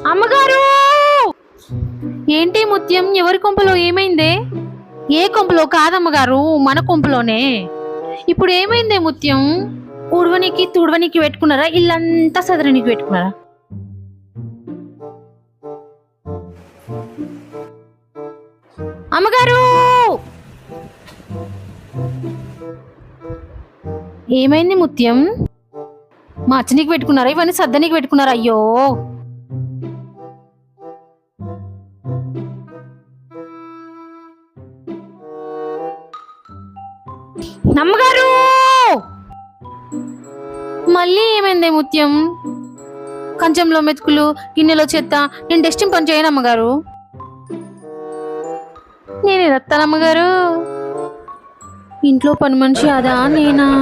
అమ్మగారు! ఏంటి ముత్యం, ఎవరి కొంపలో ఏమైందే? ఏ కొంపలో కాదమ్మగారు, మన కొంపలోనే. ఇప్పుడు ఏమైందే ముత్యం? ఉడవనికి తుడవనికి పెట్టుకున్నారా? ఇల్లంతా సదరనికి పెట్టుకున్నారా? అమ్మగారు! ఏమైంది ముత్యం? మా అచ్చనికి పెట్టుకున్నారా? ఇవన్నీ సద్దనికి పెట్టుకున్నారా? అయ్యో! అమ్మగారు! మళ్ళీ ఏమైంది ముత్యం? కంచంలో మెతుకులు, గిన్నెలో చెత్త. నేను డస్టింగ్ పని చేయను అమ్మగారు. నేను ఎత్తాను అమ్మగారు. ఇంట్లో పని మనిషి అదా నేనా?